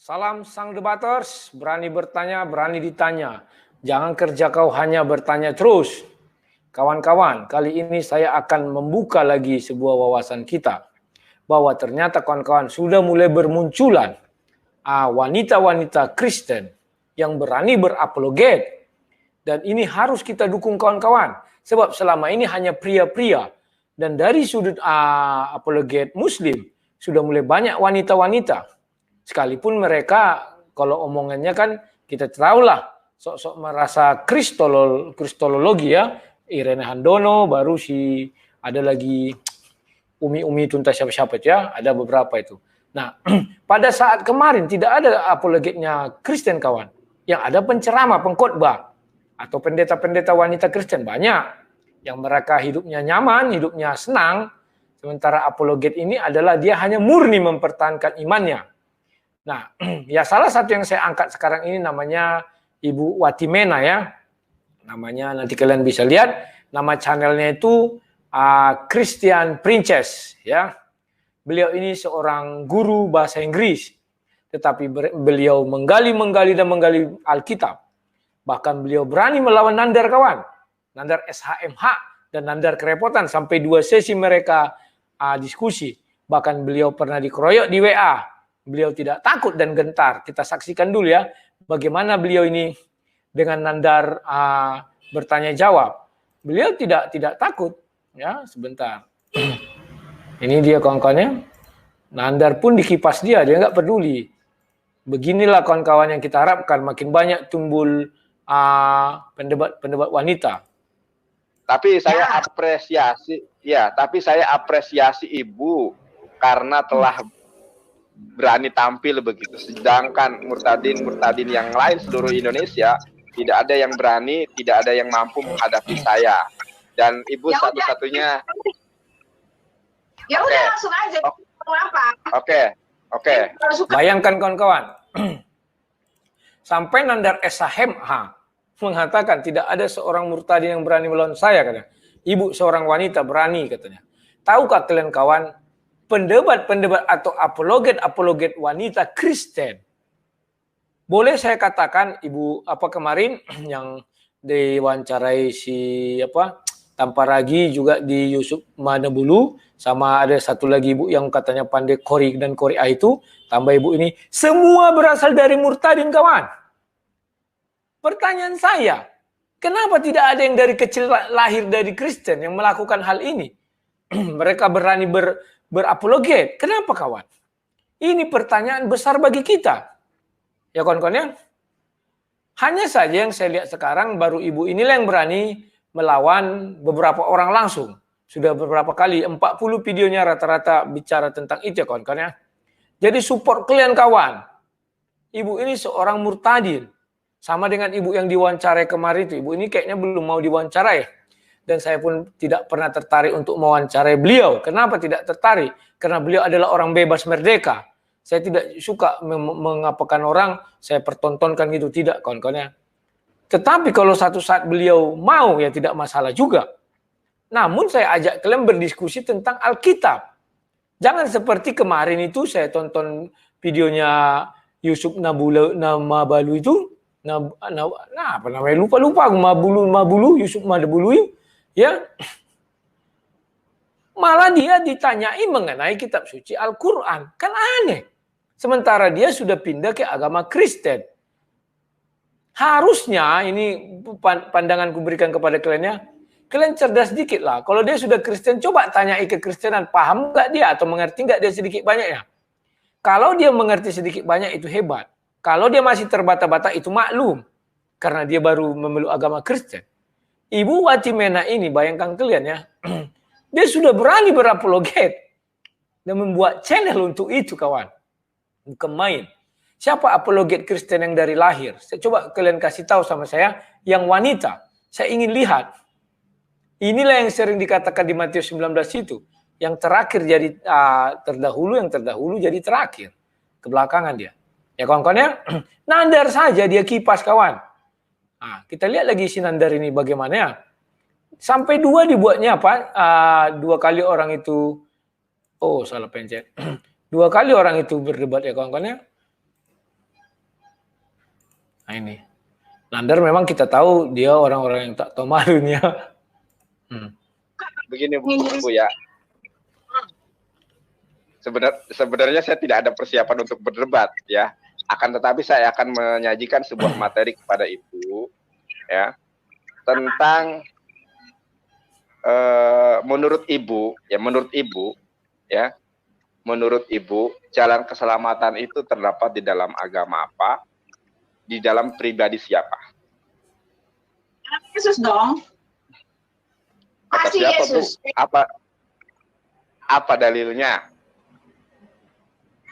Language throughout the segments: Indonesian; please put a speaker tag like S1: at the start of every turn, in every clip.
S1: Salam sang debaters, berani bertanya, berani ditanya. Jangan kerja kau hanya bertanya terus. Kawan-kawan, kali ini saya akan membuka lagi sebuah wawasan kita. Bahwa ternyata kawan-kawan sudah mulai bermunculan wanita-wanita Kristen yang berani berapologet. Dan ini harus kita dukung kawan-kawan. Sebab selama ini hanya pria-pria. Dan dari sudut apologet Muslim, sudah mulai banyak wanita-wanita. Sekalipun mereka, kalau omongannya kan kita tahulah, sok-sok merasa kristologi ya. Irene Handono, baru si ada lagi Umi Tuntas siapa-siapa ya, ada beberapa itu. Nah, pada saat kemarin tidak ada apologetnya Kristen kawan. Yang ada penceramah, pengkhotbah atau pendeta-pendeta wanita Kristen banyak yang mereka hidupnya nyaman, hidupnya senang. Sementara apologet ini adalah dia hanya murni mempertahankan imannya. Nah, ya salah satu yang saya angkat sekarang ini namanya Ibu Watimena ya. Namanya nanti kalian bisa lihat, nama channelnya itu Christian Princess ya. Beliau ini seorang guru bahasa Inggris, tetapi beliau menggali Alkitab. Bahkan beliau berani melawan Nandar kawan, Nandar SHMH dan Nandar kerepotan sampai 2 sesi mereka diskusi. Bahkan beliau pernah dikeroyok di WA. Beliau tidak takut dan gentar. Kita saksikan dulu ya, bagaimana beliau ini dengan Nandar bertanya jawab. Beliau tidak takut. Ya, sebentar. Ini dia kawan-kawannya. Nandar pun dikipas dia nggak peduli. Beginilah kawan-kawan yang kita harapkan, makin banyak tumbul pendebat wanita.
S2: Tapi saya apresiasi Ibu karena telah berani tampil begitu. Sedangkan murtadin yang lain seluruh Indonesia tidak ada yang berani, tidak ada yang mampu menghadapi saya. Dan Ibu satu-satunya.
S3: Ya udah langsung aja.
S2: Oke.
S1: Bayangkan kawan-kawan. Sampai Nandar SHMH mengatakan tidak ada seorang murtadin yang berani melawan saya katanya. Ibu seorang wanita berani katanya. Tahukah kalian kawan, pendebat atau apologet wanita Kristen. Boleh saya katakan Ibu kemarin yang diwawancarai si Tamparagi juga di Yusuf Madabulu, sama ada satu lagi Ibu yang katanya pandai Kori dan Korea itu, tambah Ibu ini, semua berasal dari murtadin kawan. Pertanyaan saya, kenapa tidak ada yang dari kecil lahir dari Kristen yang melakukan hal ini? Mereka berani berapologet. Kenapa kawan? Ini pertanyaan besar bagi kita. Ya kawan-kawan ya. Hanya saja yang saya lihat sekarang baru Ibu inilah yang berani melawan beberapa orang langsung. Sudah beberapa kali, 40 videonya rata-rata bicara tentang itu ya kawan-kawan ya. Jadi support kalian kawan. Ibu ini seorang murtadin. Sama dengan Ibu yang diwawancarai kemarin itu. Ibu ini kayaknya belum mau diwawancarai. Dan saya pun tidak pernah tertarik untuk mewawancarai beliau. Kenapa tidak tertarik? Karena beliau adalah orang bebas merdeka. Saya tidak suka mengapakan orang, saya pertontonkan gitu. Tidak kawan-kawan ya. Tetapi kalau satu saat beliau mau, ya tidak masalah juga. Namun saya ajak kalian berdiskusi tentang Alkitab. Jangan seperti kemarin itu saya tonton videonya Yusuf Namabalu itu. Apa namanya? Lupa aku Mabulu Yusuf Madabulu ya. Malah dia ditanyai mengenai kitab suci Al-Quran. Kan aneh. Sementara dia sudah pindah ke agama Kristen. Harusnya, ini pandanganku berikan kepada kalian, kalian cerdas sedikit lah. Kalau dia sudah Kristen, coba tanyai kekristenan, paham nggak dia atau mengerti nggak dia sedikit banyaknya? Kalau dia mengerti sedikit banyak itu hebat. Kalau dia masih terbata-bata itu maklum. Karena dia baru memeluk agama Kristen. Ibu Watimena ini, bayangkan kalian ya, dia sudah berani berapologet. Dan membuat channel untuk itu kawan. Bukan main. Siapa apologet Kristen yang dari lahir? Saya coba kalian kasih tahu sama saya yang wanita. Saya ingin lihat. Inilah yang sering dikatakan di Matius 19 itu. Yang terakhir jadi terdahulu, yang terdahulu jadi terakhir. Kebelakangan dia. Ya kawan-kawan ya. Nandar saja dia kipas kawan. Nah, kita lihat lagi si Nandar ini bagaimana ya. Sampai 2 dibuatnya apa? 2 kali orang itu. Oh salah pencet. 2 kali orang itu berdebat ya kawan-kawan ya. Nah ini. Nandar memang kita tahu dia orang-orang yang tak tahu malunya.
S2: Begini Bu ya. Sebenarnya saya tidak ada persiapan untuk berdebat ya. Akan tetapi saya akan menyajikan sebuah materi kepada Ibu ya tentang menurut Ibu jalan keselamatan itu terdapat di dalam agama apa? Di dalam pribadi siapa?
S3: Yesus dong.
S2: Kata
S3: Pasti
S2: siapa,
S3: Yesus.
S2: Bu? Apa dalilnya?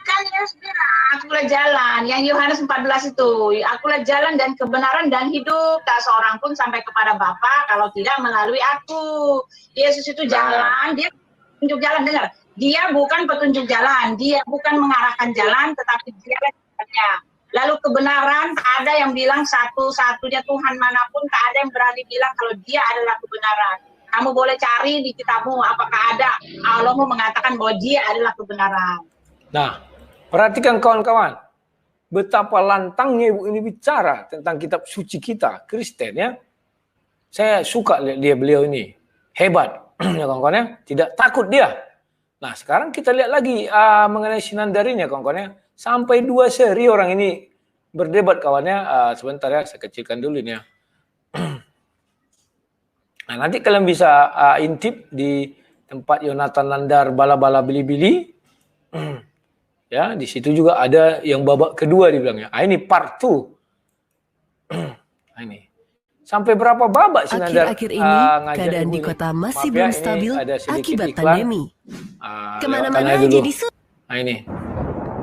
S3: Kan Yesus bilang, akulah jalan. Yang Yohanes 14 itu, akulah jalan dan kebenaran dan hidup. Tak seorang pun sampai kepada Bapa kalau tidak melalui aku. Yesus itu jalan, dia petunjuk jalan. Dengar, dia bukan petunjuk jalan, dia bukan mengarahkan jalan, tetapi dia jalannya. Lalu kebenaran, tak ada yang bilang satu-satunya Tuhan manapun, tak ada yang berani bilang kalau dia adalah kebenaran. Kamu boleh cari di kitabmu, apakah ada Allahmu mengatakan bahwa dia adalah kebenaran.
S1: Nah, perhatikan kawan-kawan, betapa lantangnya Ibu ini bicara tentang kitab suci kita, Kristen ya. Saya suka lihat beliau ini, hebat, ya kawan-kawan ya, tidak takut dia. Nah, sekarang kita lihat lagi mengenai Sinandar ini ya kawan-kawan ya. Sampai 2 seri orang ini berdebat kawannya. Sebentar ya, saya kecilkan dulu ini ya. Nah, nanti kalian bisa intip di tempat Yonatan Nandar bala-bala bili-bili. Ya, di situ juga ada yang babak kedua dibilangnya. Ini part 2. Ini. Sampai berapa babak Sinandar?
S4: Akhir-akhir ini keadaan di kota masih belum stabil akibat pandemi. Kemana-mana jadi
S3: Nah
S1: ini.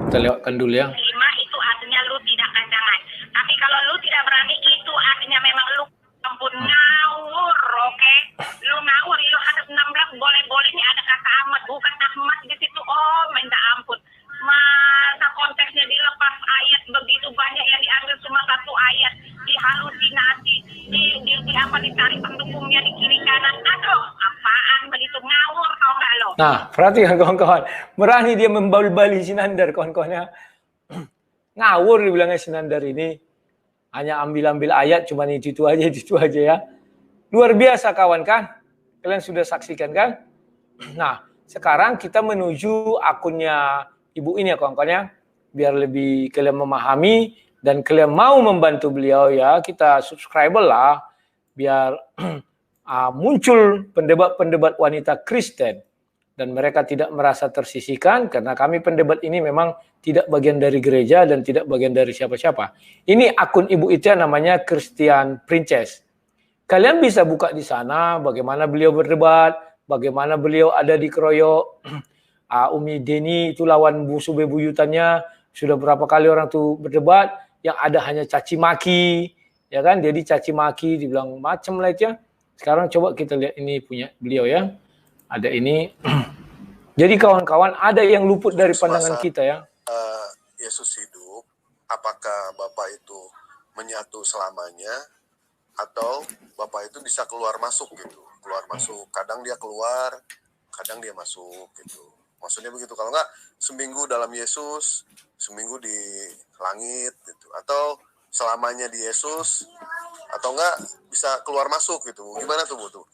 S1: Kita lewatkan dulu ya.
S3: Terima itu artinya lu tidak kandangan. Tapi kalau lu tidak berani itu artinya memang lu ampun ngawur, oke? Lu ngawur, Yohanes 16 boleh-bolehnya ada kata Ahmad, bukan Ahmad di situ. Oh, minta ampun. Masa konteksnya dilepas ayat begitu banyak yang diambil cuma 1 ayat, dihalusinasi, dicari pendukungnya di kiri kanan. Aduh, apaan begitu ngawur tau gak lo?
S1: Nah, perhatikan kawan-kawan. Berani dia membal-bali Sinandar kawan-kawannya. Ngawur dibilangnya Sinandar ini. Hanya ambil-ambil ayat cuma itu aja ya. Luar biasa kawan kan? Kalian sudah saksikan kan? Nah, sekarang kita menuju akunnya Ibu ini ya kawan-kawannya. Biar lebih kalian memahami dan kalian mau membantu beliau ya. Kita subscribe lah. Biar muncul pendebat-pendebat wanita Kristen. Dan mereka tidak merasa tersisihkan karena kami pendebat ini memang tidak bagian dari gereja dan tidak bagian dari siapa-siapa. Ini akun Ibu Ica namanya Christian Princess. Kalian bisa buka di sana bagaimana beliau berdebat, bagaimana beliau ada di keroyok. Umi Deni itu lawan musuh bebuyutannya. Sudah berapa kali orang tuh berdebat, yang ada hanya caci maki, ya kan? Jadi caci maki dibilang macam lah itu ya. Sekarang coba kita lihat ini punya beliau ya. Ada ini. Jadi kawan-kawan ada yang luput dari pandangan kita ya.
S5: Yesus hidup, apakah Bapak itu menyatu selamanya atau Bapak itu bisa keluar masuk gitu. Keluar masuk, kadang dia keluar, kadang dia masuk gitu. Maksudnya begitu. Kalau enggak seminggu dalam Yesus, seminggu di langit gitu. Atau selamanya di Yesus, atau enggak bisa keluar masuk gitu. Gimana tuh Bu tuh?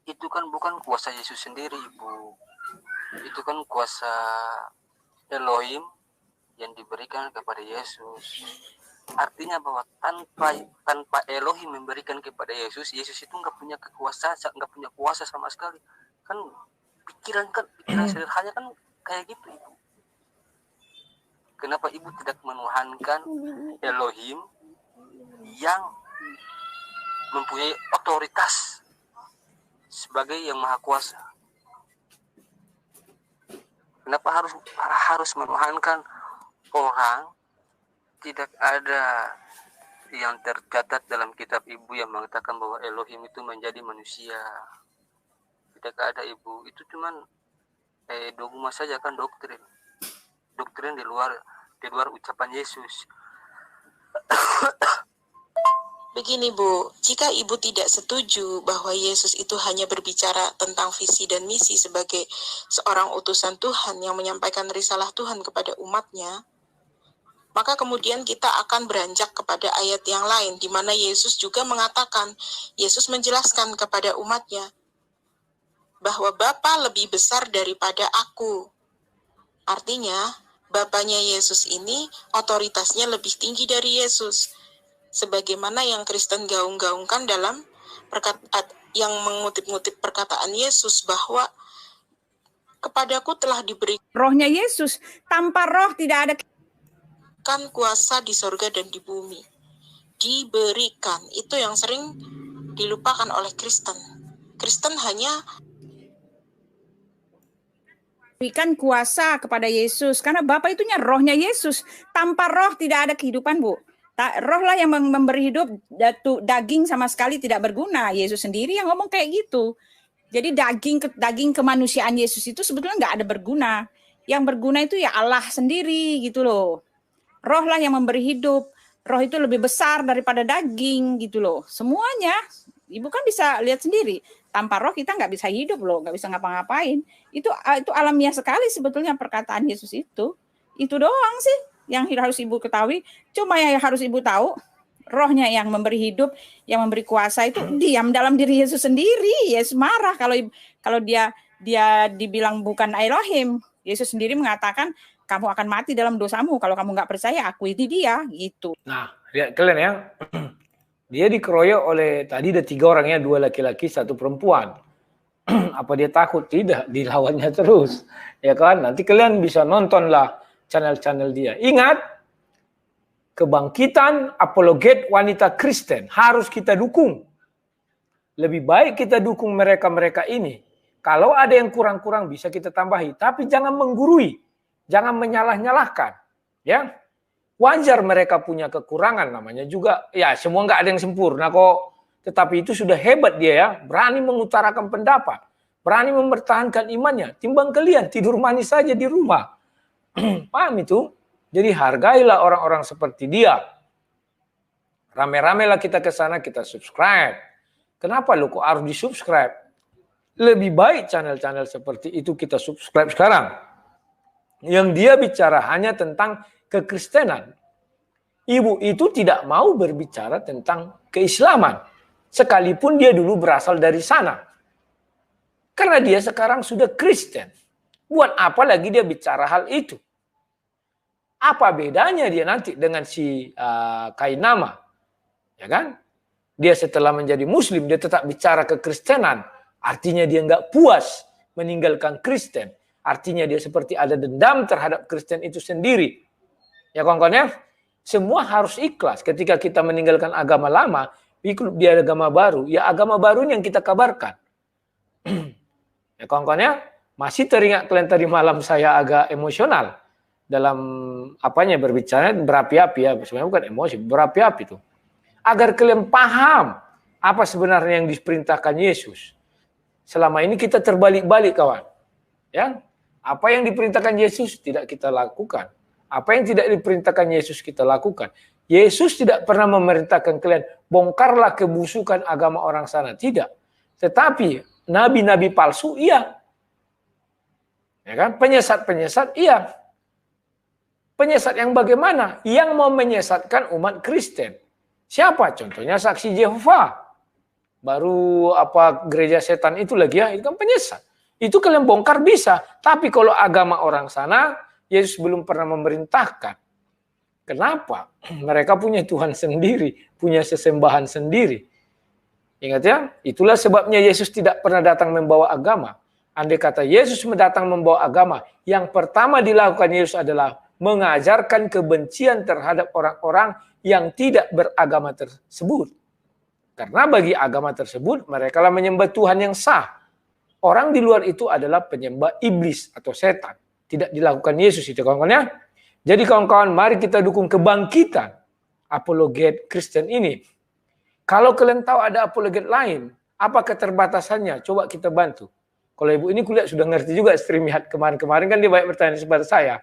S6: Itu kan bukan kuasa Yesus sendiri, Ibu. Itu kan kuasa Elohim yang diberikan kepada Yesus. Artinya bahwa tanpa Elohim memberikan kepada Yesus, Yesus itu nggak punya kekuasaan, nggak punya kuasa sama sekali. Kan pikiran sederhana kan kayak gitu, Ibu. Kenapa Ibu tidak menuhankan Elohim yang mempunyai otoritas sebagai yang maha kuasa? Kenapa harus menuhankan orang? Tidak ada yang tercatat dalam kitab Ibu yang mengatakan bahwa Elohim itu menjadi manusia. Tidak ada, Ibu. Itu cuman dogma saja kan, doktrin di luar ucapan Yesus.
S7: Begini Bu, jika Ibu tidak setuju bahwa Yesus itu hanya berbicara tentang visi dan misi sebagai seorang utusan Tuhan yang menyampaikan risalah Tuhan kepada umatnya, maka kemudian kita akan beranjak kepada ayat yang lain, di mana Yesus juga mengatakan, Yesus menjelaskan kepada umatnya, bahwa Bapa lebih besar daripada aku. Artinya, Bapanya Yesus ini otoritasnya lebih tinggi dari Yesus. Sebagaimana yang Kristen gaung-gaungkan dalam yang mengutip-ngutip perkataan Yesus bahwa kepadaku telah diberi
S8: rohnya Yesus. Tanpa roh tidak ada
S7: kan kuasa di sorga dan di bumi. Diberikan, itu yang sering dilupakan oleh Kristen. Kristen hanya
S8: berikan kuasa kepada Yesus, karena Bapa itunya rohnya Yesus. Tanpa roh tidak ada kehidupan, Bu. Roh lah yang memberi hidup, daging sama sekali tidak berguna. Yesus sendiri yang ngomong kayak gitu. Jadi daging kemanusiaan Yesus itu sebetulnya nggak ada berguna. Yang berguna itu ya Allah sendiri gitu loh. Roh lah yang memberi hidup. Roh itu lebih besar daripada daging gitu loh. Semuanya, Ibu kan bisa lihat sendiri. Tanpa roh kita nggak bisa hidup loh, nggak bisa ngapa-ngapain. Itu alamiah sekali sebetulnya perkataan Yesus itu. Itu doang sih yang harus Ibu ketahui. Cuma yang harus Ibu tahu, rohnya yang memberi hidup, yang memberi kuasa itu diam dalam diri Yesus sendiri. Yesus marah kalau dia dibilang bukan Elohim. Yesus sendiri mengatakan, kamu akan mati dalam dosamu. Kalau kamu nggak percaya, aku itu dia, gitu.
S1: Nah, lihat kalian ya. Dia dikeroyok oleh, tadi ada 3 orang ya, 2 laki-laki, 1 perempuan. Apa dia takut? Tidak, dilawannya terus. Ya kan? Nanti kalian bisa nontonlah channel-channel dia. Ingat, kebangkitan apologet wanita Kristen harus kita dukung. Lebih baik kita dukung mereka-mereka ini. Kalau ada yang kurang-kurang bisa kita tambahi. Tapi jangan menggurui. Jangan menyalah-nyalahkan, ya. Wajar mereka punya kekurangan, namanya juga, ya semua nggak ada yang sempurna kok. Tetapi itu sudah hebat dia ya, berani mengutarakan pendapat, berani mempertahankan imannya. Timbang kalian tidur manis saja di rumah, paham itu? Jadi hargailah orang-orang seperti dia. Rame-ramelah kita ke sana, kita subscribe. Kenapa lu kok harus di-subscribe? Lebih baik channel-channel seperti itu kita subscribe sekarang. Yang dia bicara hanya tentang kekristenan. Ibu itu tidak mau berbicara tentang keislaman. Sekalipun dia dulu berasal dari sana. Karena dia sekarang sudah Kristen. Buat apa lagi dia bicara hal itu? Apa bedanya dia nanti dengan si Kainama? Ya kan? Dia setelah menjadi Muslim, dia tetap bicara kekristenan. Artinya dia nggak puas meninggalkan Kristen. Artinya dia seperti ada dendam terhadap Kristen itu sendiri. Ya kawan-kawan ya, semua harus ikhlas. Ketika kita meninggalkan agama lama, ikut dia agama baru, ya agama baru yang kita kabarkan. Ya kawan-kawan ya, masih teringat kalian tadi malam saya agak emosional dalam apanya berbicara berapi-api ya, sebenarnya bukan emosi, berapi-api itu. Agar kalian paham apa sebenarnya yang diperintahkan Yesus. Selama ini kita terbalik-balik kawan. Ya, apa yang diperintahkan Yesus tidak kita lakukan. Apa yang tidak diperintahkan Yesus kita lakukan. Yesus tidak pernah memerintahkan kalian bongkarlah kebusukan agama orang sana. Tidak. Tetapi nabi-nabi palsu iya. Ya kan? Penyesat-penyesat iya. Penyesat yang bagaimana? Yang mau menyesatkan umat Kristen. Siapa? Contohnya saksi Yehova. Baru gereja setan itu lagi ya, itu kan penyesat. Itu kalian bongkar bisa. Tapi kalau agama orang sana, Yesus belum pernah memerintahkan. Kenapa? Mereka punya Tuhan sendiri, punya sesembahan sendiri. Ingat ya, itulah sebabnya Yesus tidak pernah datang membawa agama. Andai kata Yesus datang membawa agama, yang pertama dilakukan Yesus adalah mengajarkan kebencian terhadap orang-orang yang tidak beragama tersebut. Karena bagi agama tersebut, mereka lah menyembah Tuhan yang sah. Orang di luar itu adalah penyembah iblis atau setan. Tidak dilakukan Yesus itu kawan-kawan ya. Jadi kawan-kawan mari kita dukung kebangkitan apologet Kristen ini. Kalau kalian tahu ada apologet lain, apa keterbatasannya? Coba kita bantu. Kalau ibu ini kuliah sudah ngerti juga StreamYard. Kemarin-kemarin kan dia banyak bertanya kepada saya.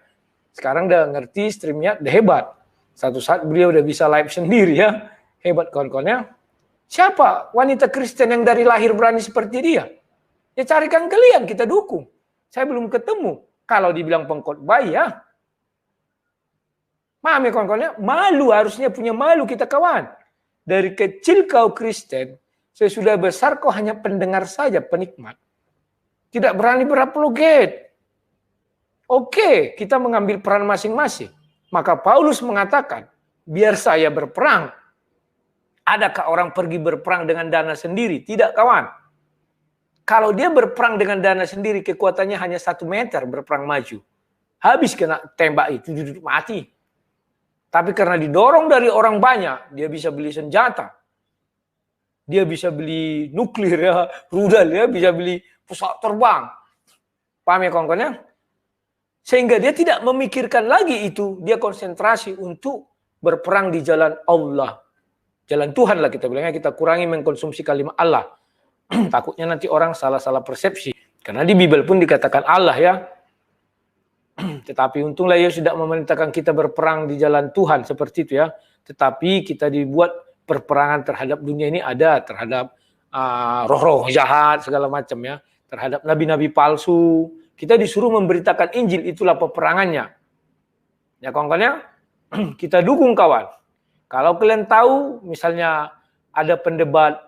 S1: Sekarang udah ngerti StreamYard, udah hebat. Satu saat beliau udah bisa live sendiri ya. Hebat kawan-kawan ya. Siapa wanita Kristen yang dari lahir berani seperti dia? Ya carikan kalian, kita dukung. Saya belum ketemu. Kalau dibilang pengkhotbah ya. Paham ya kawan-kawan ya? Malu, harusnya punya malu kita kawan. Dari kecil kau Kristen, sesudah besar kau hanya pendengar saja, penikmat. Tidak berani berapologet. Oke, kita mengambil peran masing-masing. Maka Paulus mengatakan, biar saya berperang. Adakah orang pergi berperang dengan dana sendiri? Tidak kawan. Kalau dia berperang dengan dana sendiri, kekuatannya hanya 1 meter berperang maju. Habis kena tembak itu, duduk mati. Tapi karena didorong dari orang banyak, dia bisa beli senjata. Dia bisa beli nuklir ya, rudal ya, bisa beli pesawat terbang. Paham ya kawan-kawan ya? Sehingga dia tidak memikirkan lagi itu, dia konsentrasi untuk berperang di jalan Allah. Jalan Tuhan lah kita bilangnya, kita kurangi mengkonsumsi kalimat Allah. Takutnya nanti orang salah-salah persepsi. Karena di Bible pun dikatakan Allah ya. Tetapi untunglah Yesus tidak memerintahkan kita berperang di jalan Tuhan seperti itu ya. Tetapi kita dibuat perperangan terhadap dunia ini ada, terhadap roh-roh jahat segala macam ya, terhadap nabi-nabi palsu. Kita disuruh memberitakan Injil, itulah peperangannya. Ya kawan-kawan ya, kita dukung kawan. Kalau kalian tahu misalnya ada pendebat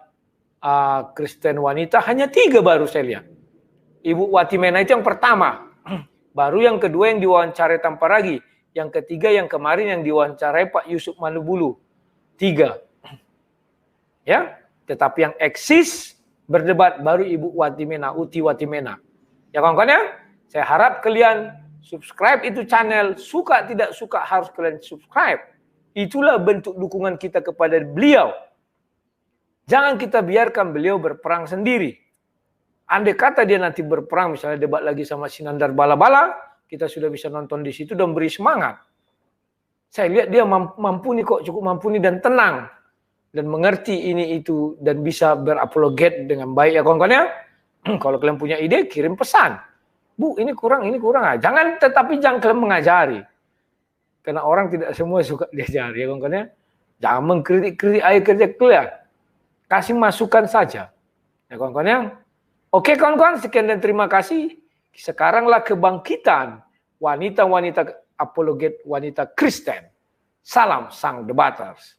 S1: Kristen wanita, hanya 3 baru saya lihat. Ibu Watimena itu yang pertama. Baru yang kedua yang diwawancarai tanpa ragi. Yang ketiga yang kemarin yang diwawancarai Pak Yusuf Manubulu. 3. Ya, tetapi yang eksis berdebat baru Ibu Watimena, Uti Watimena. Ya kawan-kawan ya, saya harap kalian subscribe itu channel. Suka tidak suka harus kalian subscribe. Itulah bentuk dukungan kita kepada beliau. Jangan kita biarkan beliau berperang sendiri. Andai kata dia nanti berperang, misalnya debat lagi sama Sinandar Bala-Bala, kita sudah bisa nonton di situ dan beri semangat. Saya lihat dia mampu nih kok, cukup mampu nih dan tenang. Dan mengerti ini itu dan bisa berapologet dengan baik ya kawan-kawan ya. Kalau kalian punya ide, kirim pesan. Bu, ini kurang. Jangan, tetapi jangan kalian mengajari. Karena orang tidak semua suka diajari ya kawan-kawan ya. Jangan mengkritik-kritik air kerja kalian. Kasih masukan saja. Ya kawan-kawan ya. Oke kawan-kawan, sekian dan terima kasih. Sekaranglah kebangkitan wanita-wanita apologet, wanita Kristen. Salam sang debaters.